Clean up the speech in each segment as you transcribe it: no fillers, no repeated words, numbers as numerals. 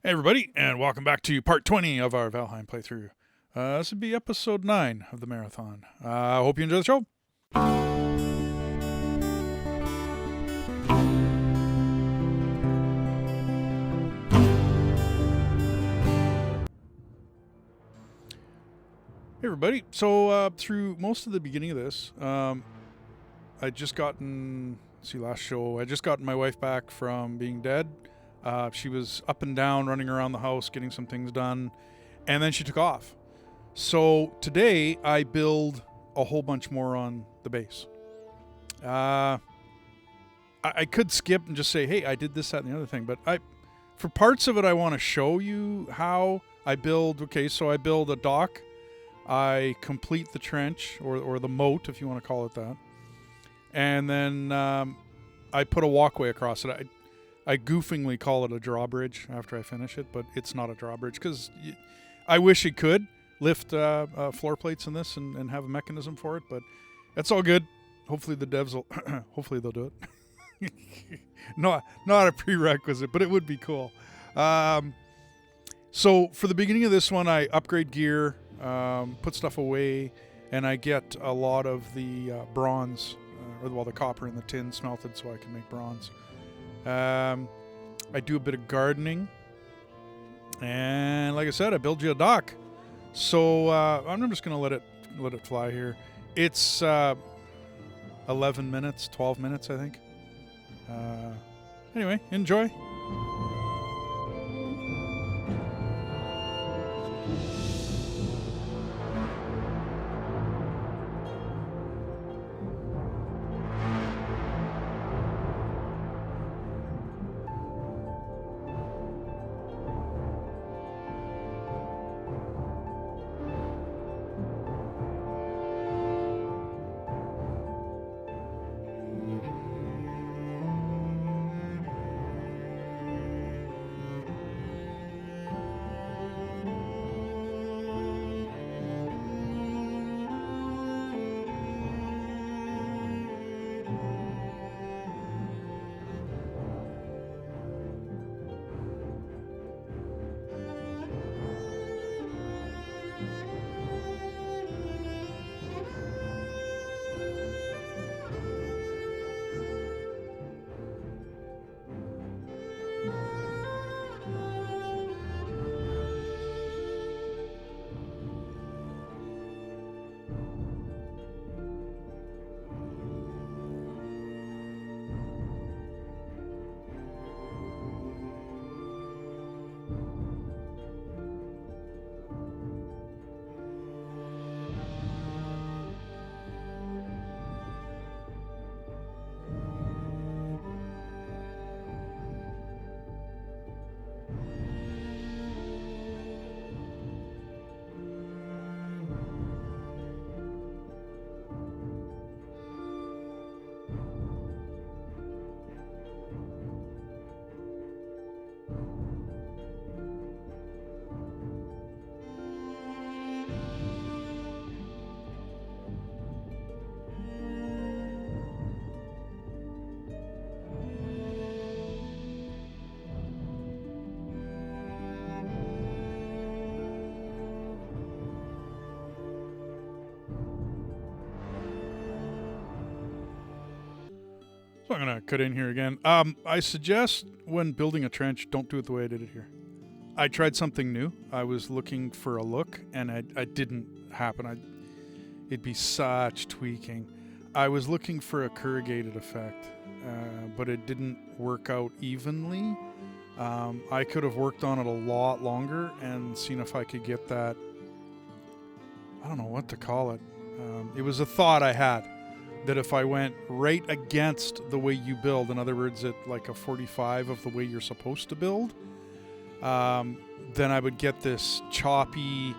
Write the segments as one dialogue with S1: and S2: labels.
S1: Hey everybody, and welcome back to part 20 of our Valheim playthrough. This would be episode 9 of the marathon. I hope you enjoy the show. Hey everybody, so through most of the beginning of this, I just gotten my wife back from being dead. She was up and down, running around the house, getting some things done, and then she took off. So today I build a whole bunch more on the base. I could skip and just say, hey, I did this, that, and the other thing, but for parts of it, I want to show you how I build. Okay, so I build a dock. I complete the trench, or the moat, if you want to call it that. And then I put a walkway across it. I goofingly call it a drawbridge after I finish it, but it's not a drawbridge because I wish it could lift floor plates in this and have a mechanism for it, but that's all good. Hopefully the devs will, hopefully they'll do it. Not a prerequisite, but it would be cool. So for the beginning of this one, I upgrade gear, put stuff away, and I get a lot of the bronze, the copper and the tin smelted so I can make bronze. I do a bit of gardening, and like I said, I build you a dock. So I'm just gonna let it fly here. It's 11 minutes, 12 minutes, I think. Anyway, enjoy. So I'm going to cut in here again. I suggest when building a trench, don't do it the way I did it here. I tried something new. I was looking for a look, and it didn't happen. It'd be such tweaking. I was looking for a corrugated effect, but it didn't work out evenly. I could have worked on it a lot longer and seen if I could get that. I don't know what to call it. It was a thought I had. That if I went right against the way you build, in other words, at like a 45 of the way you're supposed to build, then I would get this choppy,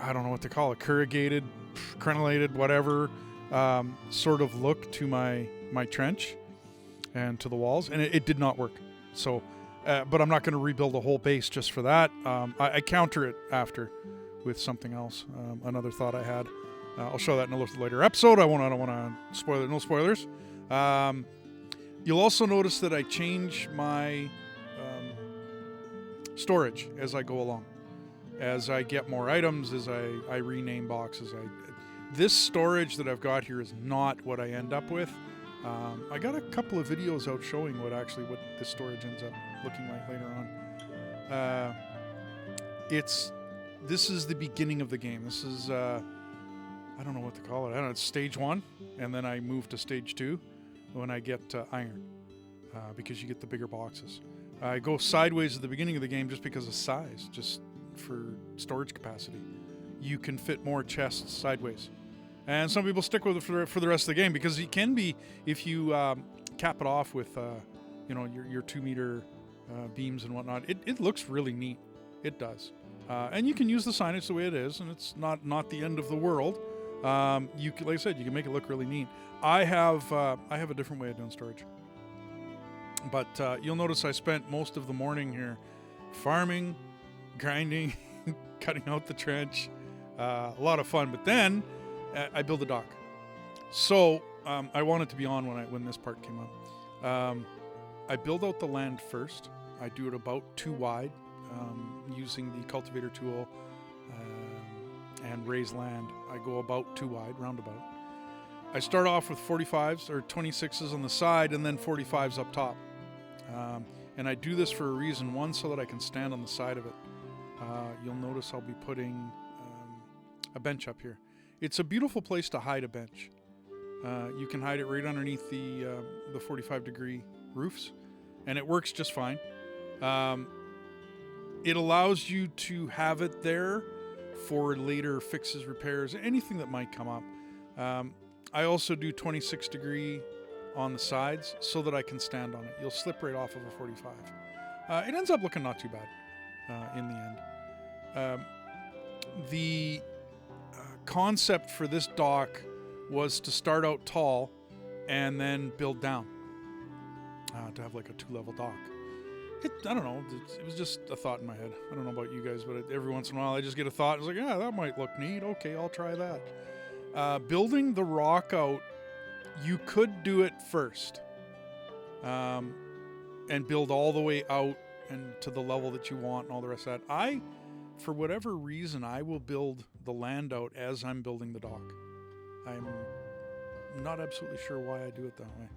S1: I don't know what to call it, corrugated, crenellated, whatever, sort of look to my trench and to the walls, and it did not work. So, but I'm not going to rebuild a whole base just for that. I counter it after with something else, another thought I had. I'll show that in a little later episode. I don't want to spoil it. No spoilers. You'll also notice that I change my storage as I go along. As I get more items, as I rename boxes. This storage that I've got here is not what I end up with. I got a couple of videos out showing what this storage ends up looking like later on. This is the beginning of the game. This is I don't know what to call it. I don't know. It's stage 1, and then I move to stage 2 when I get iron, because you get the bigger boxes. I go sideways at the beginning of the game just because of size, just for storage capacity. You can fit more chests sideways. And some people stick with it for the rest of the game, because it can be, if you cap it off with your 2-meter beams and whatnot, it looks really neat. It does. And you can use the signage the way it is, and it's not the end of the world. Like I said, you can make it look really neat. I have a different way of doing storage. But you'll notice I spent most of the morning here farming, grinding, cutting out the trench. A lot of fun. But then I build a dock. So I wanted to be on when this part came up. I build out the land first. I do it about 2 wide, using the cultivator tool and raise land. I go about 2 wide, roundabout. I start off with 45s or 26s on the side, and then 45s up top. And I do this for a reason. One, so that I can stand on the side of it. You'll notice I'll be putting a bench up here. It's a beautiful place to hide a bench. You can hide it right underneath the 45-degree roofs, and it works just fine. It allows you to have it there for later fixes, repairs, anything that might come up. I also do 26-degree on the sides so that I can stand on it. You'll slip right off of a 45. It ends up looking not too bad in the end. The concept for this dock was to start out tall and then build down, to have like a 2-level dock. I don't know. It was just a thought in my head. I don't know about you guys, but every once in a while I just get a thought. It's like, yeah, that might look neat. Okay, I'll try that. Building the rock out, you could do it first, and build all the way out and to the level that you want and all the rest of that. For whatever reason, I will build the land out as I'm building the dock. I'm not absolutely sure why I do it that way.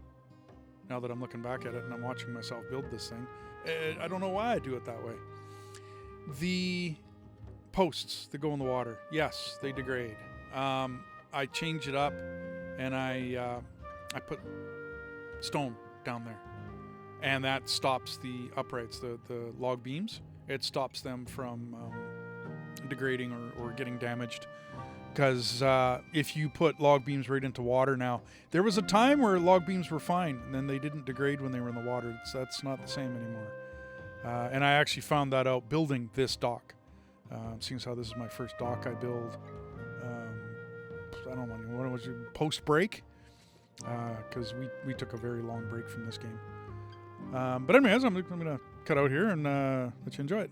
S1: Now that I'm looking back at it and I'm watching myself build this thing, I don't know why I do it that way. The posts that go in the water, yes, they degrade. I change it up, and I put stone down there, and that stops the uprights, the log beams. It stops them from degrading or getting damaged. Because if you put log beams right into water now, there was a time where log beams were fine, and then they didn't degrade when they were in the water. That's not the same anymore. And I actually found that out building this dock. Seeing as how this is my first dock I build, I don't know, what was it, post-break? Because we took a very long break from this game. But anyways, I'm going to cut out here and let you enjoy it.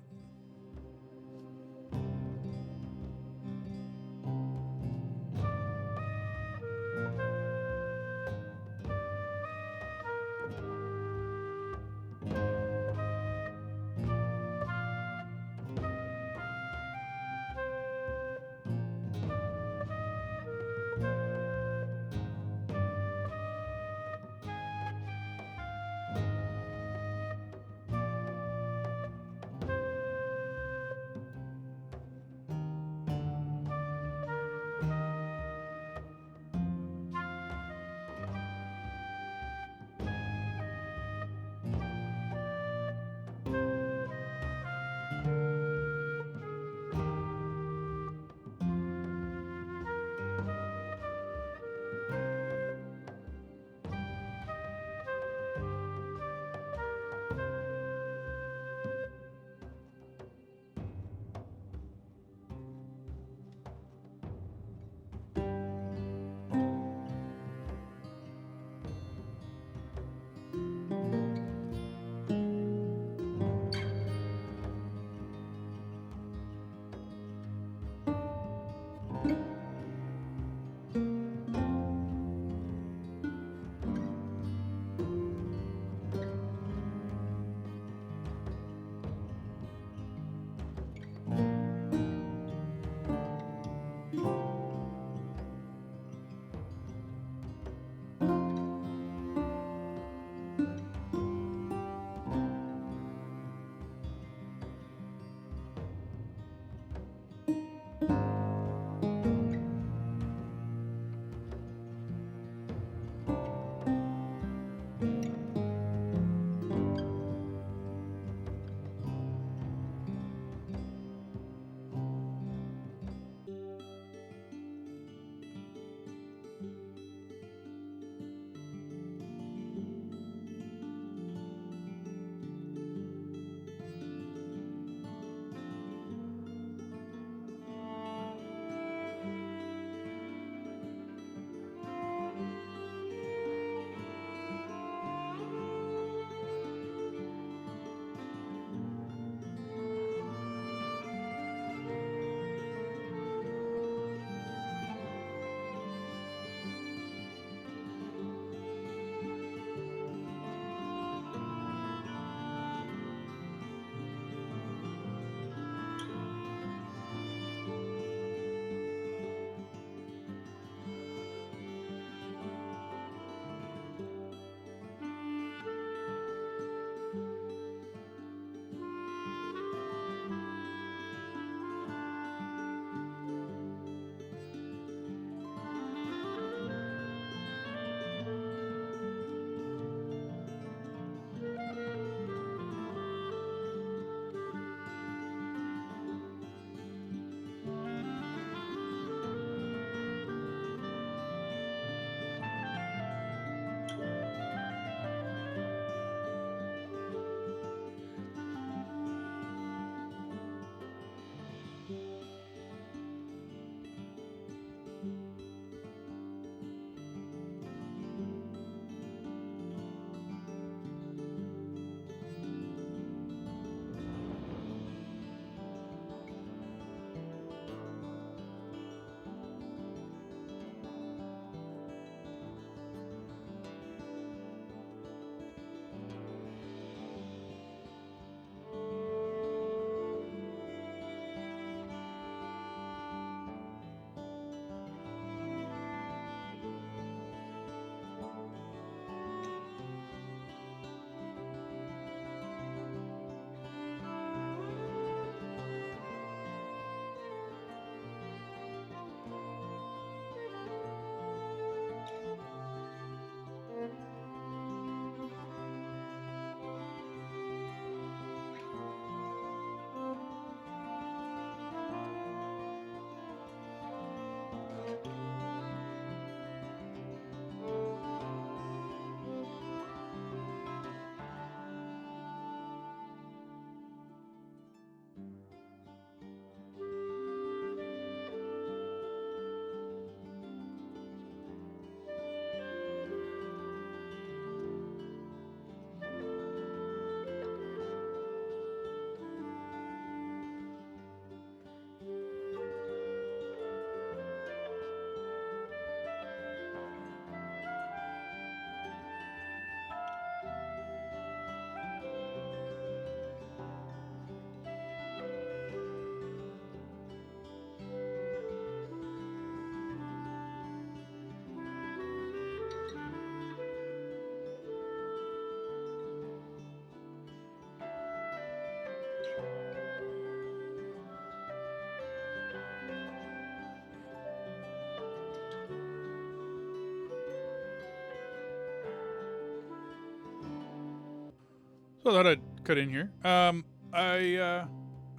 S1: So I thought I'd cut in here. I'd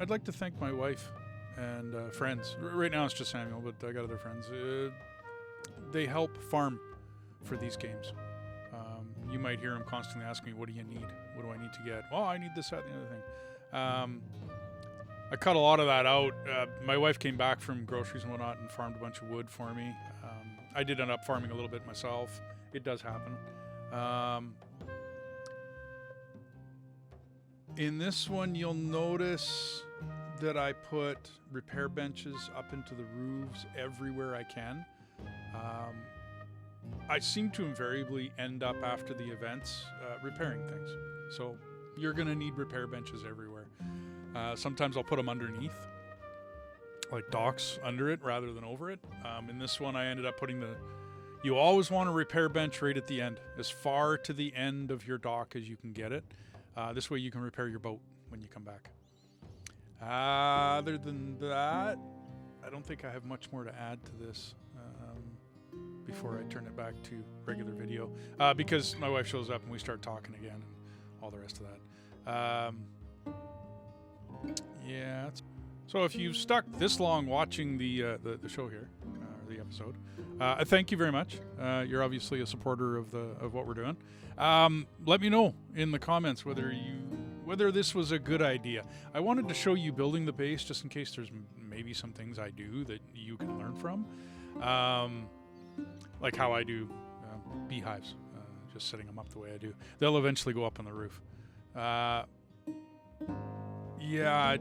S1: like to thank my wife and friends. Right now it's just Samuel, but I got other friends. They help farm for these games. You might hear them constantly asking me, "What do you need? What do I need to get?" Well, I need this, that, and the other thing. I cut a lot of that out. My wife came back from groceries and whatnot and farmed a bunch of wood for me. I did end up farming a little bit myself. It does happen. In this one, you'll notice that I put repair benches up into the roofs everywhere I can. I seem to invariably end up after the events repairing things. So you're going to need repair benches everywhere. Sometimes I'll put them underneath, like docks under it rather than over it. In this one, I ended up putting you always want a repair bench right at the end, as far to the end of your dock as you can get it. This way you can repair your boat when you come back. Other than that, I don't think I have much more to add to this before I turn it back to regular video, because my wife shows up and we start talking again and all the rest of that. Yeah. So if you've stuck this long watching the show here, or the episode, I thank you very much. You're obviously a supporter of what we're doing. Let me know in the comments whether this was a good idea. I wanted to show you building the base just in case there's maybe some things I do that you can learn from, like how I do beehives, just setting them up the way I do. They'll eventually go up on the roof. Yeah,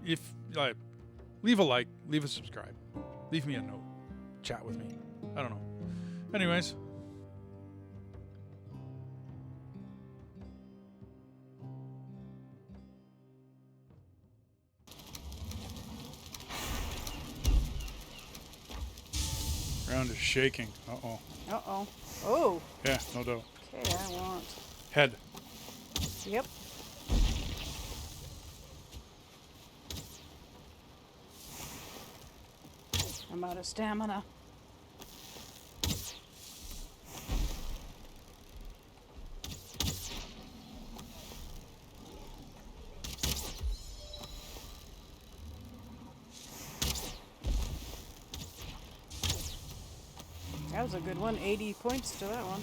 S1: if leave a like, leave a subscribe, leave me a note, chat with me. I don't know. Anyways. Ground is shaking. Uh-oh.
S2: Uh-oh. Oh.
S1: Yeah, no doubt.
S2: Okay, I want...
S1: Head.
S2: Yep. I'm out of stamina. That was a good one. 80 points to that one.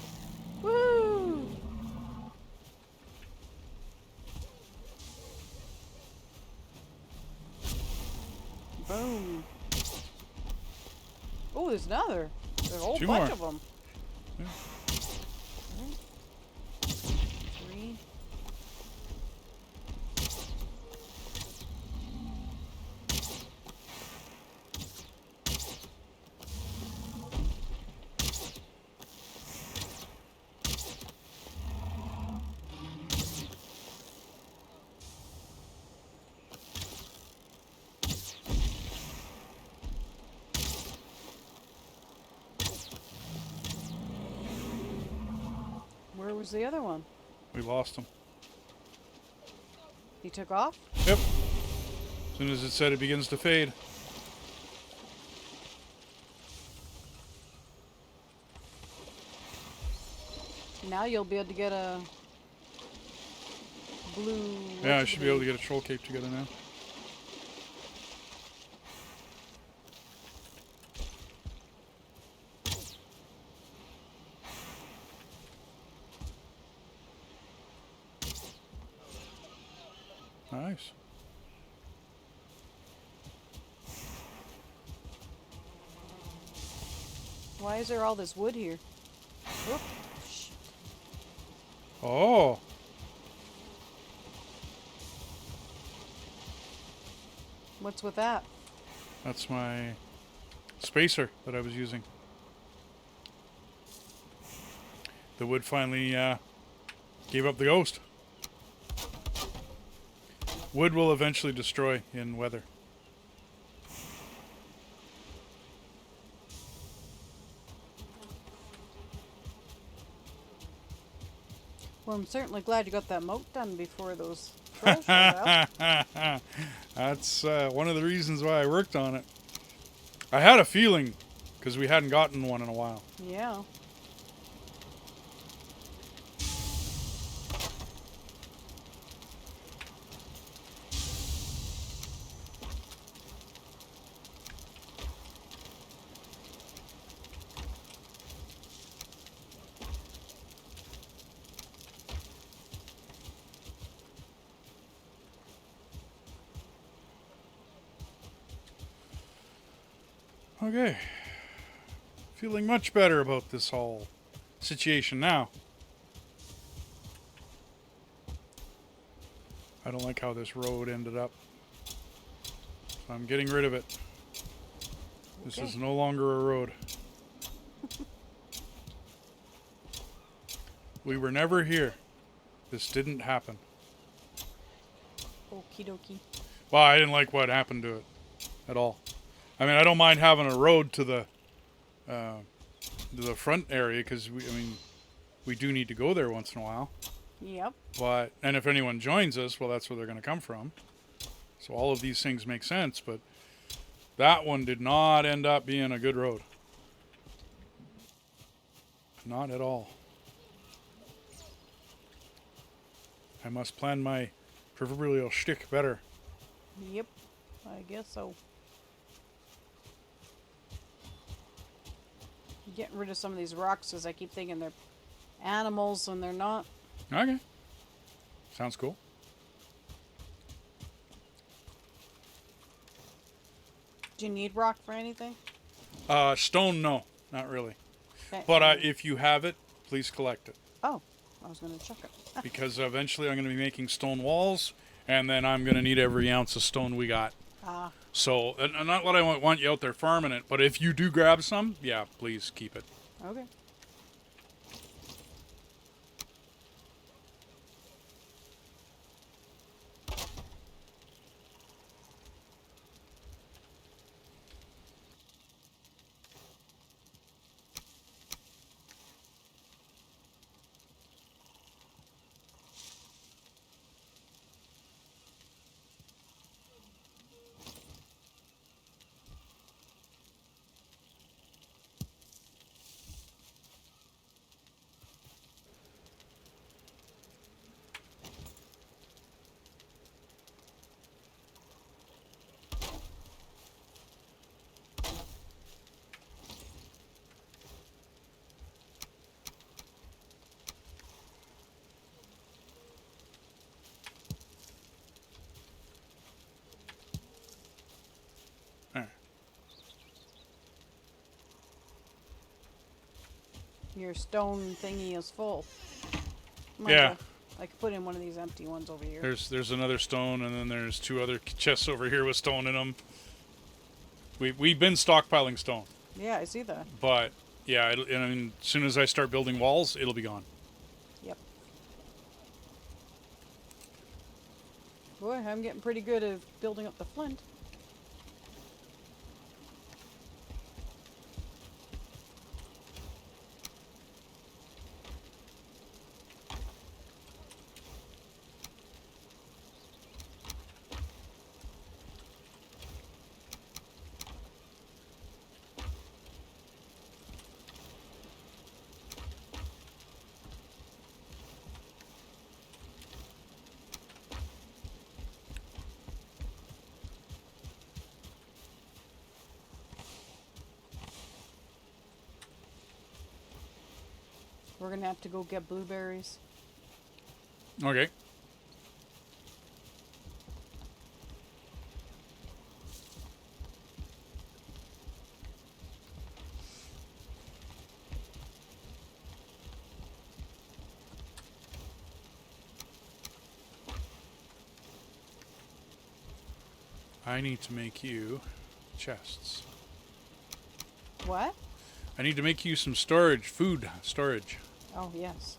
S2: Woo! Boom. Oh, there's another. There's a whole bunch of them.
S1: Yeah.
S2: 3. Where was the other one?
S1: We lost him.
S2: He took off?
S1: Yep. As soon as it said it begins to fade.
S2: Now you'll be able to get a blue...
S1: Yeah, I should be able to get a troll cape together now. Nice.
S2: Why is there all this wood here? Whoop. Shh.
S1: Oh.
S2: What's with that?
S1: That's my spacer that I was using. The wood finally gave up the ghost. Wood will eventually destroy in weather.
S2: Well, I'm certainly glad you got that moat done before those trolls showed up.
S1: That's one of the reasons why I worked on it. I had a feeling, because we hadn't gotten one in a while.
S2: Yeah.
S1: Okay. Feeling much better about this whole situation now. I don't like how this road ended up. So I'm getting rid of it. This
S2: Okay.
S1: is no longer a road. We were never here. This didn't happen.
S2: Okie dokie.
S1: Well, I didn't like what happened to it at all. I mean, I don't mind having a road to the front area because we do need to go there once in a while.
S2: Yep.
S1: And if anyone joins us, well, that's where they're going to come from. So all of these things make sense, but that one did not end up being a good road. Not at all. I must plan my proverbial shtick better.
S2: Yep. I guess so. Getting rid of some of these rocks because I keep thinking they're animals and they're not.
S1: Okay. Sounds cool.
S2: Do you need rock for anything?
S1: Stone, no. Not really.
S2: Okay.
S1: But if you have it, please collect it.
S2: Oh, I was going to chuck it.
S1: Because eventually I'm going to be making stone walls, and then I'm going to need every ounce of stone we got.
S2: Ah.
S1: So, and not that I want you out there farming it, but if you do grab some, yeah, please keep it.
S2: Okay. Your stone thingy is full. Might
S1: Yeah.
S2: as well- I could put in one of these empty ones over here.
S1: There's another stone, and then there's 2 other chests over here with stone in them. We've been stockpiling stone,
S2: Yeah, I see that.
S1: but yeah, as soon as I start building walls, it'll be gone.
S2: Yep. Boy, I'm getting pretty good at building up the flint. We're gonna have to go get blueberries.
S1: Okay. I need to make you chests.
S2: What?
S1: I need to make you some storage, food storage.
S2: Oh, yes.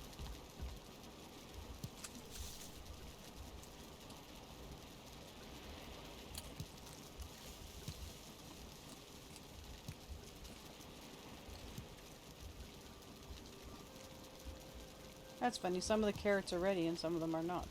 S2: That's funny. Some of the carrots are ready and some of them are not.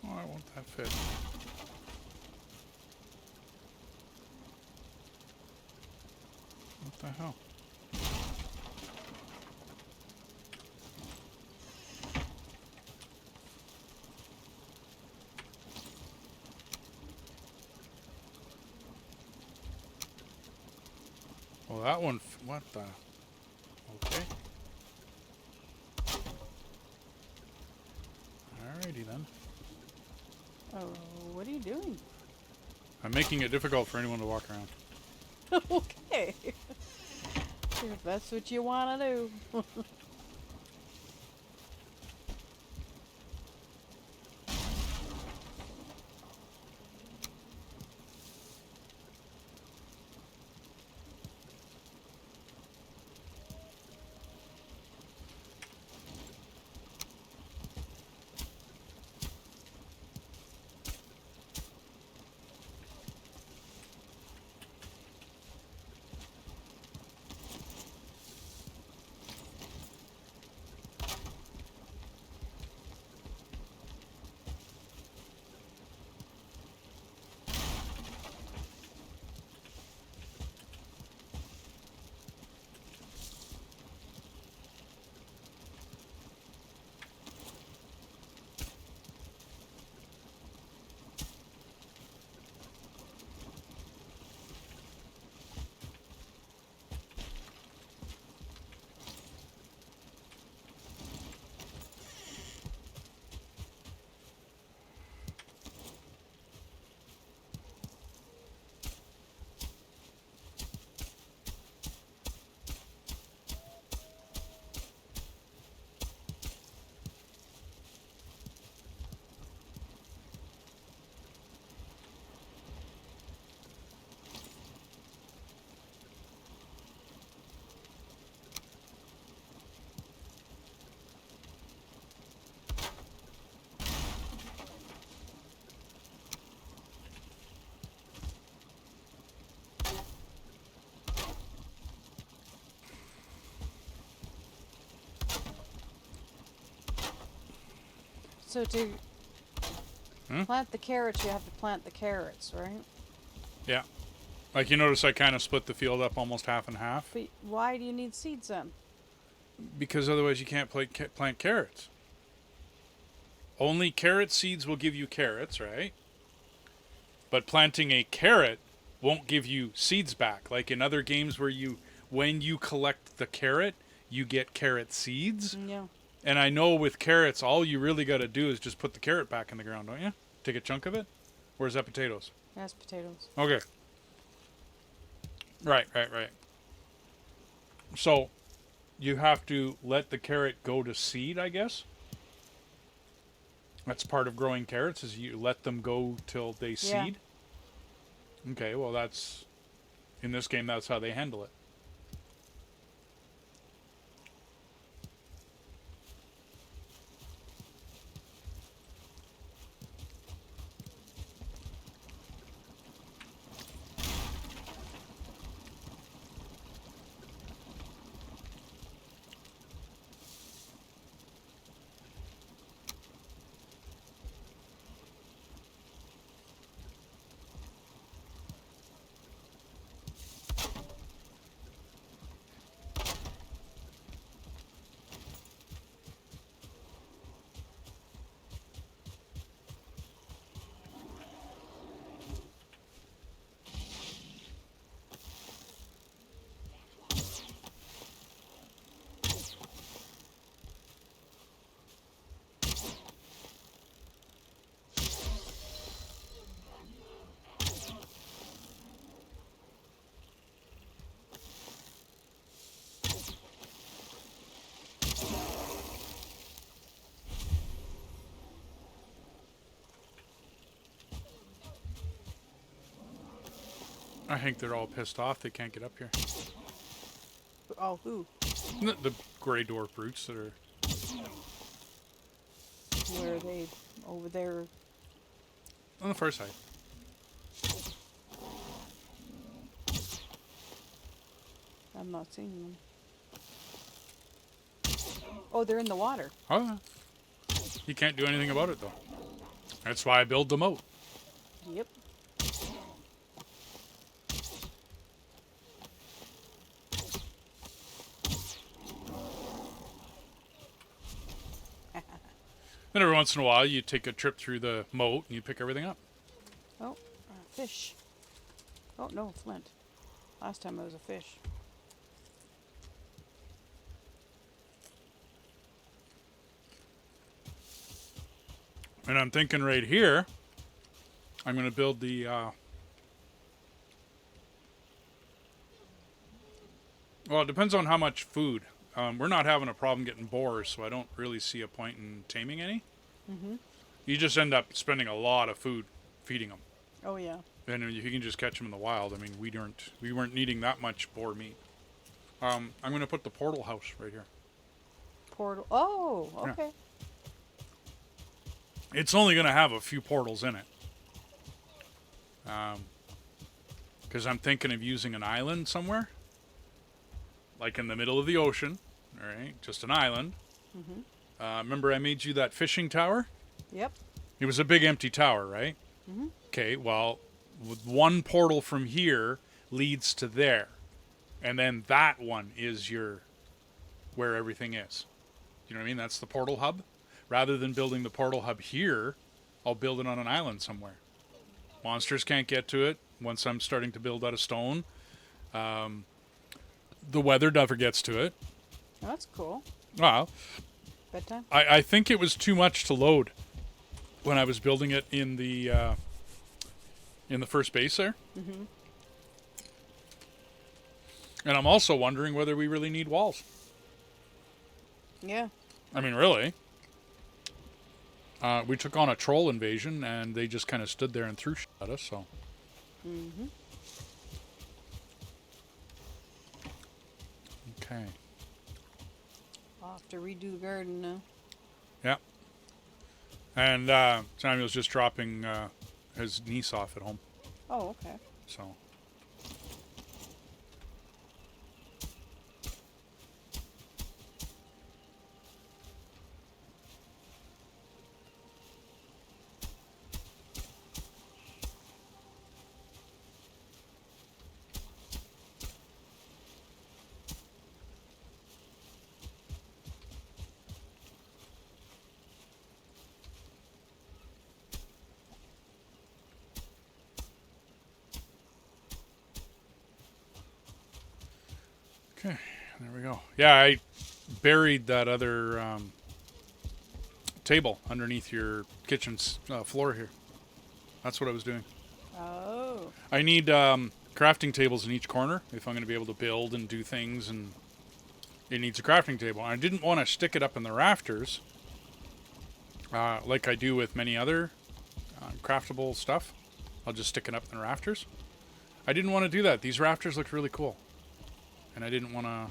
S1: Why won't that fit? What the hell? Well, that one. What the? Okay. Alrighty then.
S2: Oh, what are you doing?
S1: I'm making it difficult for anyone to walk around.
S2: Okay. If that's what you want to do. So to plant the carrots, you have to plant the carrots, right?
S1: Yeah. Like you notice I kind of split the field up almost half and half.
S2: But why do you need seeds then?
S1: Because otherwise you can't plant carrots. only carrot seeds will give you carrots, right? But planting a carrot won't give you seeds back. Like in other games where when you collect the carrot, you get carrot seeds.
S2: Yeah.
S1: And I know with carrots, all you really got to do is just put the carrot back in the ground, don't you? Take a chunk of it? Or is that potatoes?
S2: That's potatoes.
S1: Okay. Right. So you have to let the carrot go to seed, I guess. That's part of growing carrots, is you let them go till they seed. Okay, well that's, in this game, that's how they handle it. I think they're all pissed off they can't get up here.
S2: Oh, who?
S1: The gray dwarf brutes that are...
S2: Where are they? Over there?
S1: on the first side.
S2: I'm not seeing them. Oh, they're in the water.
S1: Oh, you can't do anything about it, though. That's why I build the moat.
S2: Yep.
S1: Then every once in a while, you take a trip through the moat and you pick everything up.
S2: Oh, fish. Oh, no, flint. Last time it was a fish.
S1: And I'm thinking right here, I'm going to build the... well, it depends on how much food. We're not having a problem getting boars, so I don't really see a point in taming any.
S2: Mm-hmm.
S1: You just end up spending a lot of food feeding them.
S2: Oh, yeah.
S1: And you can just catch them in the wild. I mean, we weren't needing that much boar meat. I'm going to put the portal house right here.
S2: Portal. Oh, okay.
S1: Yeah. It's only going to have a few portals in it. Because I'm thinking of using an island somewhere. Like in the middle of the ocean. All right, just an island.
S2: Mm-hmm.
S1: Remember I made you that fishing tower?
S2: Yep.
S1: It was a big empty tower, right?
S2: Mm-hmm.
S1: Okay, well, one portal from here leads to there. And then that one is where everything is. You know what I mean? That's the portal hub. Rather than building the portal hub here, I'll build it on an island somewhere. Monsters can't get to it once I'm starting to build out of stone. The weather never gets to it.
S2: Oh, that's cool.
S1: Wow.
S2: Bedtime?
S1: I think it was too much to load when I was building it in the first base there.
S2: Mm-hmm.
S1: And I'm also wondering whether we really need walls.
S2: Yeah.
S1: I mean, really. We took on a troll invasion, and they just kind of stood there and threw shit at us, so...
S2: Mm-hmm.
S1: Okay.
S2: I'll have to redo the garden now.
S1: Yeah. And Samuel's just dropping his niece off at home,
S2: Oh, okay.
S1: so... Okay, there we go. Yeah, I buried that other table underneath your kitchen's floor here. That's what I was doing.
S2: Oh.
S1: I need crafting tables in each corner if I'm going to be able to build and do things, and it needs a crafting table. I didn't want to stick it up in the rafters like I do with many other craftable stuff. I'll just stick it up in the rafters. I didn't want to do that. These rafters looked really cool. And I didn't want to...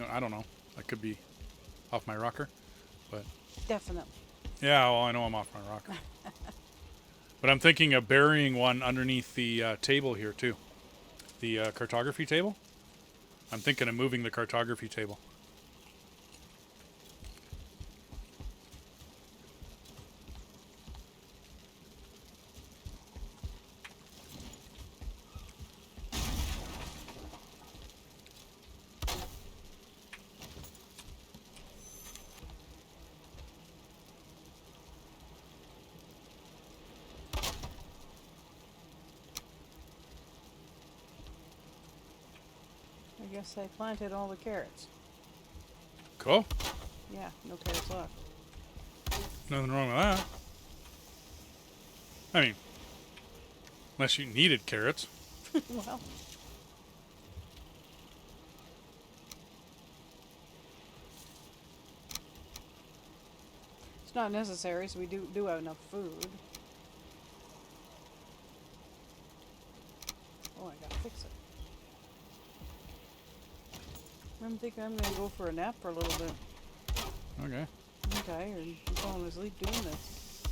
S1: I don't know. I could be off my rocker, but...
S2: Definitely.
S1: Yeah, well, I know I'm off my rocker. But I'm thinking of burying one underneath the table here, too. The cartography table. I'm thinking of moving the cartography table.
S2: I guess I planted all the carrots.
S1: Cool.
S2: Yeah, no carrots left.
S1: Nothing wrong with that. I mean, unless you needed carrots.
S2: Well. It's not necessary, so we do have enough food. Oh, I gotta fix it. I'm thinking I'm gonna go for a nap for a little bit.
S1: Okay.
S2: I'm tired. I'm falling asleep doing this.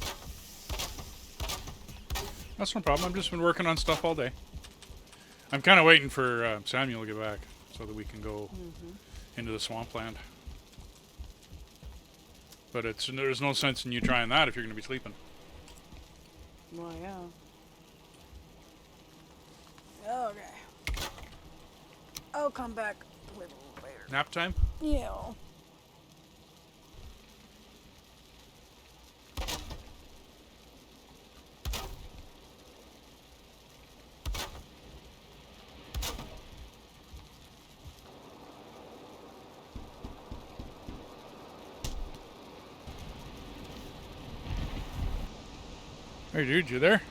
S1: That's no problem. I've just been working on stuff all day. I'm kind of waiting for Samuel to get back so that we can go into the swampland. But there's no sense in you trying that if you're going to be sleeping.
S2: Well, yeah. Okay. I'll come back a little later.
S1: Nap time?
S2: Yeah.
S1: Hey, dude, you there?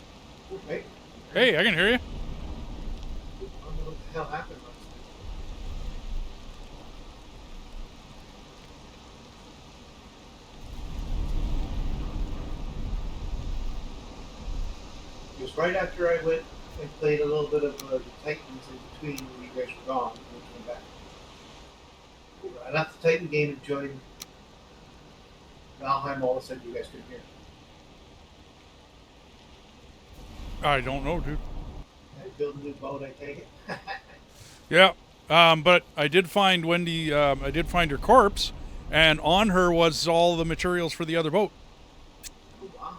S3: Hey,
S1: Hey, I can hear you.
S3: I don't know what the hell happened last night. It was right after I went and played a little bit of the Titans in between when you guys were gone and we came back. I left the Titan game and joined Valheim. All of a sudden, you guys couldn't hear me.
S1: I don't know, dude.
S3: I built a new boat, I take it.
S1: Yeah, but I did find Wendy, I did find her corpse, and on her was all the materials for the other boat.
S3: Oh, wow.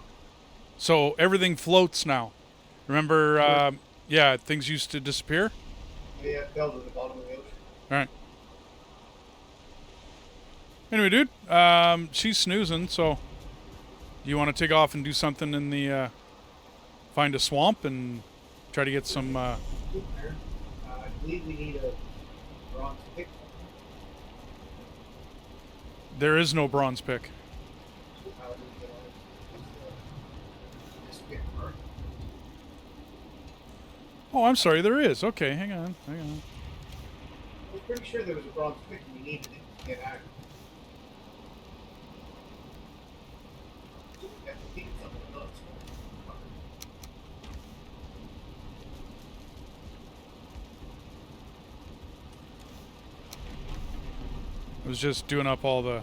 S1: So everything floats now. Remember, yeah, things used to disappear?
S3: Yeah, it fell to the bottom of the ocean.
S1: All right. Anyway, dude, she's snoozing, so you want to take off and do something in the, find a swamp and try to get some,
S3: I believe we need a bronze pick.
S1: there is no bronze pick.
S3: So how do we get on this pick first?
S1: Oh, I'm sorry, there is. Okay, hang on.
S3: I was pretty sure there was a bronze pick and we needed it to get out. I think it's something else.
S1: I was just doing up all the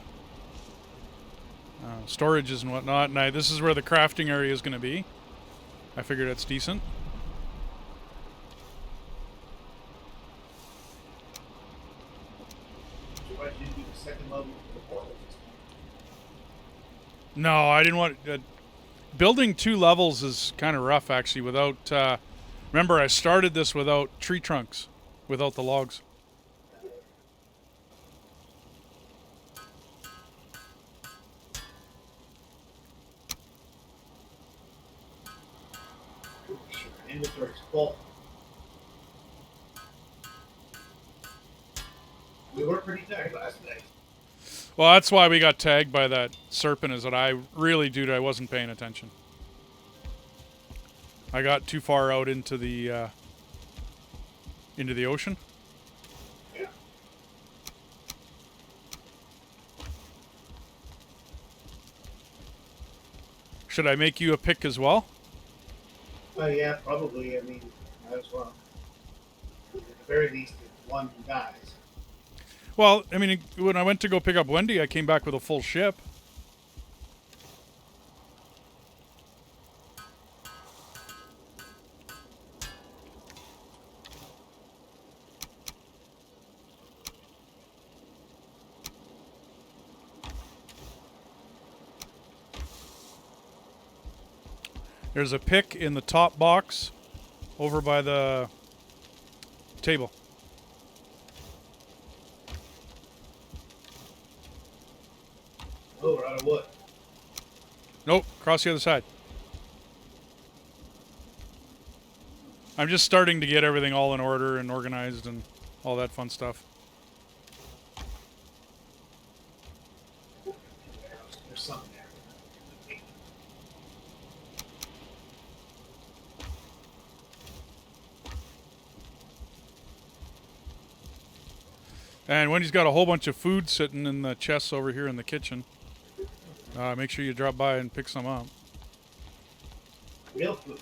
S1: storages and whatnot, and this is where the crafting area is going to be. I figured that's decent.
S3: So why did you do the second level for the portal?
S1: No, I didn't want... building 2 levels is kind of rough, actually, without... remember, I started this without tree trunks, without the logs.
S3: Inventory's full.
S1: Well, that's why we got tagged by that serpent, is that I wasn't paying attention. I got too far out into the ocean.
S3: Yeah.
S1: Should I make you a pick as well?
S3: Yeah, probably. I mean, might as well. At the very least, if one dies.
S1: Well, I mean, when I went to go pick up Wendy, I came back with a full ship. There's a pick in the top box over by the table.
S3: Oh, we're out of wood.
S1: Nope, across the other side. I'm just starting to get everything all in order and organized and all that fun stuff.
S3: There's something there.
S1: And Wendy's got a whole bunch of food sitting in the chests over here in the kitchen. Make sure you drop by and pick some up.
S3: Real food.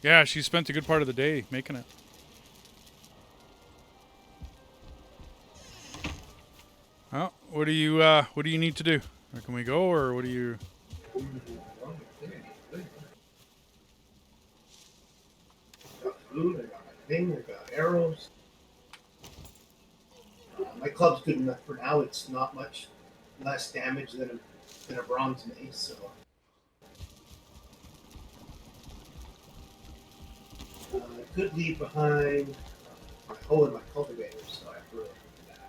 S1: Yeah, she spent a good part of the day making it. Well, what do you need to do? Or can we go, or what do you?
S3: Got food, I got my thing, I got arrows. My club's good enough for now. It's not much less damage than a bronze mace, so. I could leave behind my hoe and my cultivator, so I have to really do that.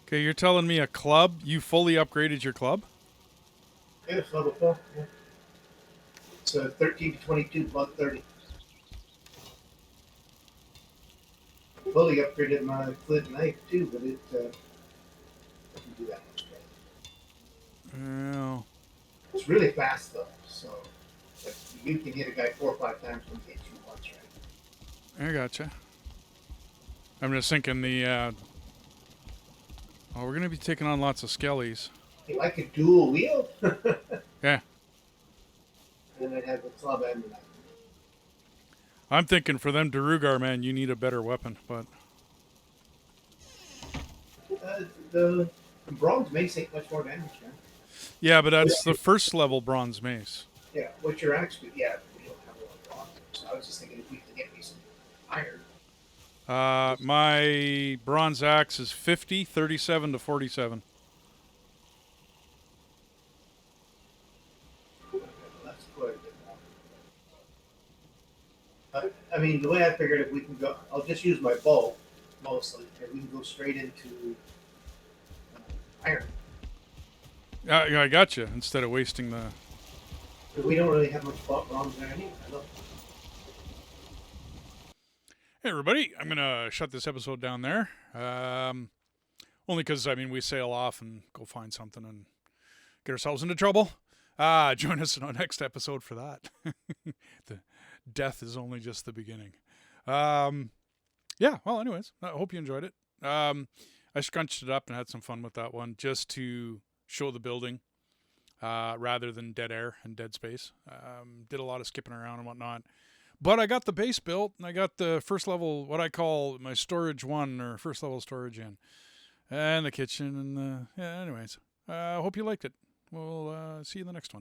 S1: Okay, you're telling me a club? You fully upgraded your club?
S3: Yeah, it's level 4. Yeah. It's 13 to 22, blood 30. Fully upgraded my flint knife too, but it doesn't do that much better.
S1: Well,
S3: It's really fast though, so like, you can hit a guy 4 or 5 times when he hits you once, right?
S1: I gotcha. I'm just thinking the. Oh, we're gonna be taking on lots of skellies.
S3: Hey, I could dual wield.
S1: Yeah.
S3: And I'd have the club and the knife.
S1: I'm thinking for them Darugar, man, you need a better weapon, but
S3: The bronze mace ain't much more damage, man.
S1: yeah, but that's the first level bronze mace.
S3: Yeah, what you're actually, yeah, we don't have a lot of bronze. So I was just thinking if we could get me some iron.
S1: My bronze axe is 50, 37 to 47.
S3: That's quite a bit more. I mean, the way I figured it, we can go, I'll just use my bow mostly, and we can go straight into iron.
S1: Yeah, I gotcha. Instead of wasting the.
S3: Because we don't really have much bronze there anyway. I love
S1: Hey, everybody, I'm gonna shut this episode down there. Only because we sail off and go find something and get ourselves into trouble. Join us in our next episode for that. The death is only just the beginning. Yeah, well, anyways, I hope you enjoyed it. I scrunched it up and had some fun with that one just to show the building rather than dead air and dead space. Did a lot of skipping around and whatnot. But I got the base built, and I got the first level, what I call my storage 1 or first level storage in. And the kitchen, and anyways. I hope you liked it. We'll see you in the next one.